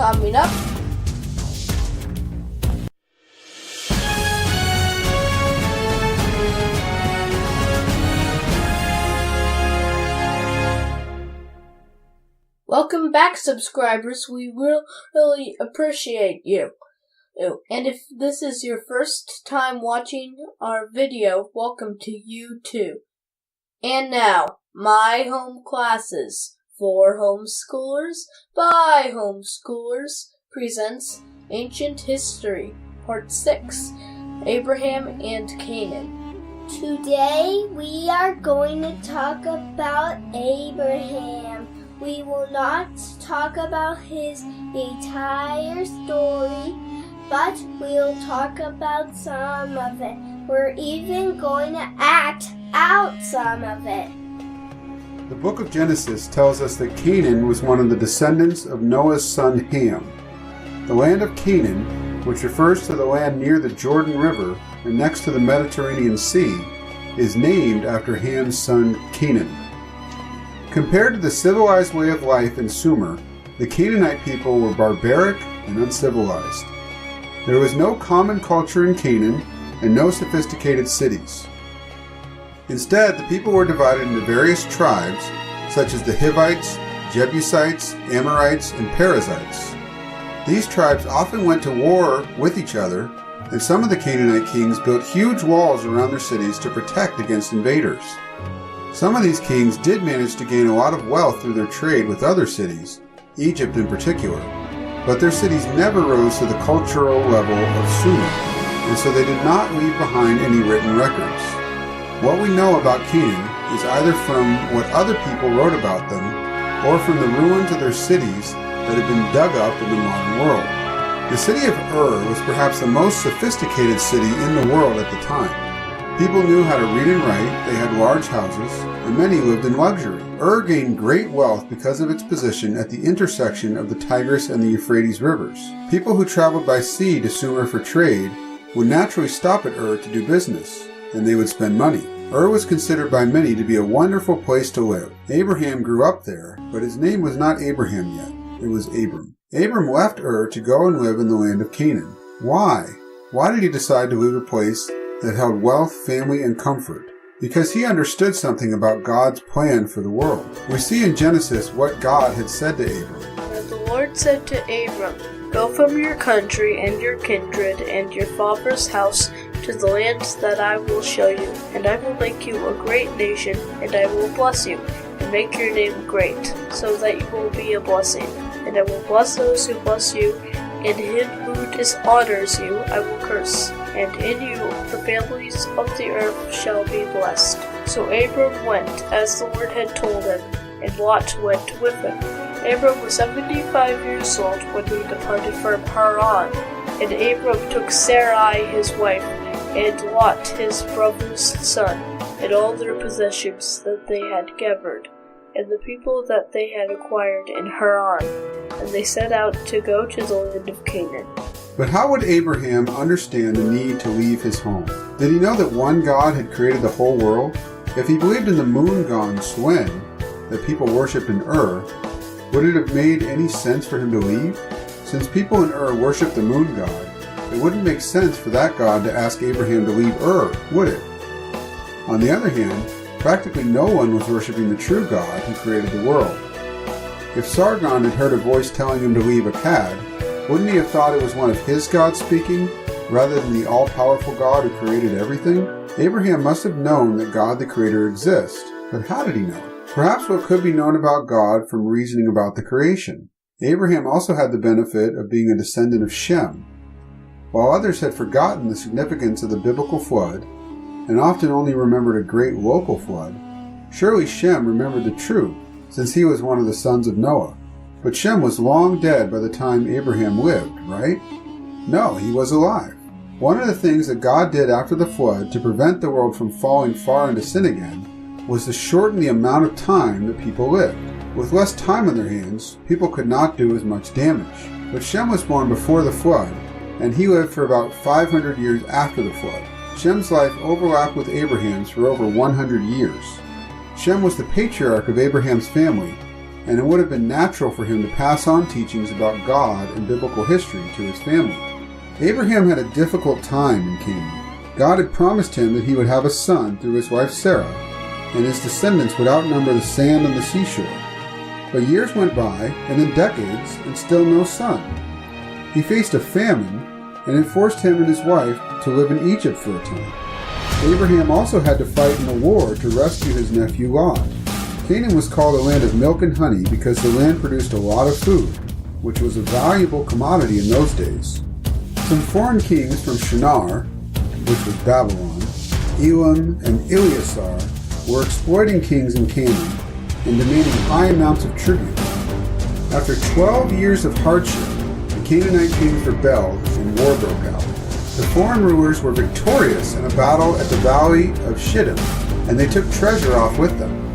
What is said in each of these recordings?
coming up. Welcome back, subscribers. We really appreciate you. And if this is your first time watching our video, welcome to you too. And now, My Home Classes for Homeschoolers by Homeschoolers presents Ancient History, Part 6, Abraham and Canaan. Today we are going to talk about Abraham. We will not talk about his entire story, but we'll talk about some of it. We're even going to act out some of it. The book of Genesis tells us that Canaan was one of the descendants of Noah's son Ham. The land of Canaan, which refers to the land near the Jordan River and next to the Mediterranean Sea, is named after Ham's son Canaan. Compared to the civilized way of life in Sumer, the Canaanite people were barbaric and uncivilized. There was no common culture in Canaan and no sophisticated cities. Instead, the people were divided into various tribes, such as the Hivites, Jebusites, Amorites, and Perizzites. These tribes often went to war with each other, and some of the Canaanite kings built huge walls around their cities to protect against invaders. Some of these kings did manage to gain a lot of wealth through their trade with other cities, Egypt in particular, but their cities never rose to the cultural level of Sumer, and so they did not leave behind any written records. What we know about Canaan is either from what other people wrote about them, or from the ruins of their cities that have been dug up in the modern world. The city of Ur was perhaps the most sophisticated city in the world at the time. People knew how to read and write, they had large houses, and many lived in luxury. Ur gained great wealth because of its position at the intersection of the Tigris and the Euphrates rivers. People who traveled by sea to Sumer for trade would naturally stop at Ur to do business, and they would spend money. Ur was considered by many to be a wonderful place to live. Abraham grew up there, but his name was not Abraham yet. It was Abram. Abram left Ur to go and live in the land of Canaan. Why? Why did he decide to leave a place that held wealth, family, and comfort? Because he understood something about God's plan for the world. We see in Genesis what God had said to Abram. And the Lord said to Abram, "Go from your country and your kindred and your father's house to the land that I will show you, and I will make you a great nation, and I will bless you, and make your name great, so that you will be a blessing. And I will bless those who bless you, and him who dishonors you I will curse. And in you the families of the earth shall be blessed." So Abram went, as the Lord had told him, and Lot went with him. Abram was 75 years old when he departed from Haran, and Abram took Sarai his wife, and Lot his brother's son, and all their possessions that they had gathered, and the people that they had acquired in Haran, and they set out to go to the land of Canaan. But how would Abraham understand the need to leave his home? Did he know that one God had created the whole world? If he believed in the moon god Swen that people worshipped in Ur, would it have made any sense for him to leave? Since people in Ur worshipped the moon god, it wouldn't make sense for that god to ask Abraham to leave Ur, would it? On the other hand, practically no one was worshipping the true God who created the world. If Sargon had heard a voice telling him to leave Akkad, wouldn't he have thought it was one of his gods speaking, rather than the all-powerful God who created everything? Abraham must have known that God the Creator exists, but how did he know? Perhaps what could be known about God from reasoning about the creation. Abraham also had the benefit of being a descendant of Shem. While others had forgotten the significance of the biblical flood, and often only remembered a great local flood, surely Shem remembered the truth, since he was one of the sons of Noah. But Shem was long dead by the time Abraham lived, right? No, he was alive. One of the things that God did after the flood to prevent the world from falling far into sin again was to shorten the amount of time that people lived. With less time on their hands, people could not do as much damage. But Shem was born before the flood, and he lived for about 500 years after the flood. Shem's life overlapped with Abraham's for over 100 years. Shem was the patriarch of Abraham's family, and it would have been natural for him to pass on teachings about God and biblical history to his family. Abraham had a difficult time in Canaan. God had promised him that he would have a son through his wife Sarah, and his descendants would outnumber the sand on the seashore. But years went by, and then decades, and still no son. He faced a famine, and it forced him and his wife to live in Egypt for a time. Abraham also had to fight in a war to rescue his nephew Lot. Canaan was called a land of milk and honey because the land produced a lot of food, which was a valuable commodity in those days. Some foreign kings from Shinar, which was Babylon, Elam, and Eleazar were exploiting kings in Canaan and demanding high amounts of tribute. After 12 years of hardship, the Canaanite kings rebelled and war broke out. The foreign rulers were victorious in a battle at the valley of Shittim, and they took treasure off with them.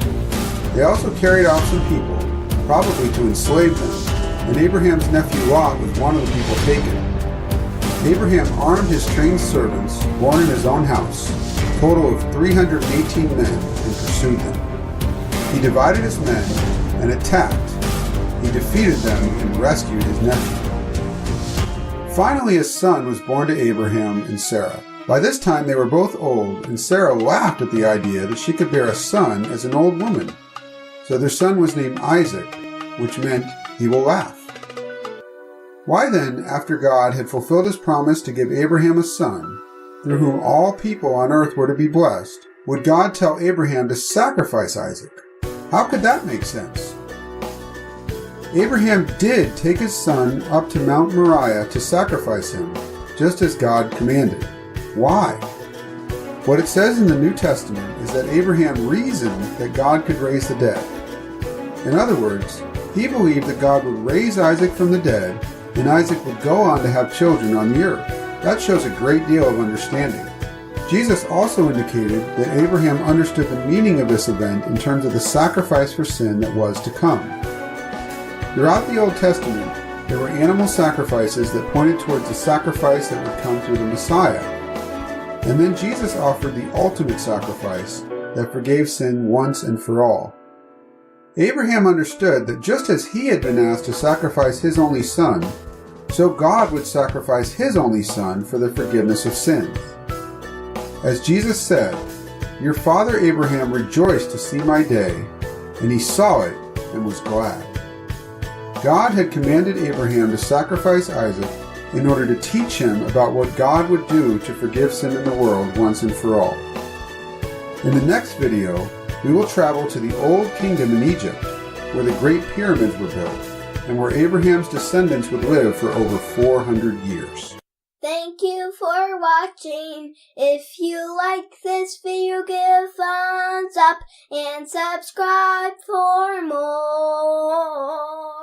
They also carried off some people, probably to enslave them, and Abraham's nephew Lot was one of the people taken. Abraham armed his trained servants, born in his own house, a total of 318 men, and pursued them. He divided his men and attacked. He defeated them and rescued his nephew. Finally, a son was born to Abraham and Sarah. By this time, they were both old, and Sarah laughed at the idea that she could bear a son as an old woman. So their son was named Isaac, which meant he will laugh. Why then, after God had fulfilled his promise to give Abraham a son, through whom all people on earth were to be blessed, would God tell Abraham to sacrifice Isaac? How could that make sense? Abraham did take his son up to Mount Moriah to sacrifice him, just as God commanded. Why? What it says in the New Testament is that Abraham reasoned that God could raise the dead. In other words, he believed that God would raise Isaac from the dead, and Isaac would go on to have children on the earth. That shows a great deal of understanding. Jesus also indicated that Abraham understood the meaning of this event in terms of the sacrifice for sin that was to come. Throughout the Old Testament, there were animal sacrifices that pointed towards the sacrifice that would come through the Messiah. And then Jesus offered the ultimate sacrifice that forgave sin once and for all. Abraham understood that just as he had been asked to sacrifice his only son, so God would sacrifice his only son for the forgiveness of sins. As Jesus said, "Your father Abraham rejoiced to see my day, and he saw it and was glad." God had commanded Abraham to sacrifice Isaac in order to teach him about what God would do to forgive sin in the world once and for all. In the next video, we will travel to the Old Kingdom in Egypt, where the Great Pyramids were built, and where Abraham's descendants would live for over 400 years. Thank you for watching. If you like this video, give a thumbs up and subscribe for more.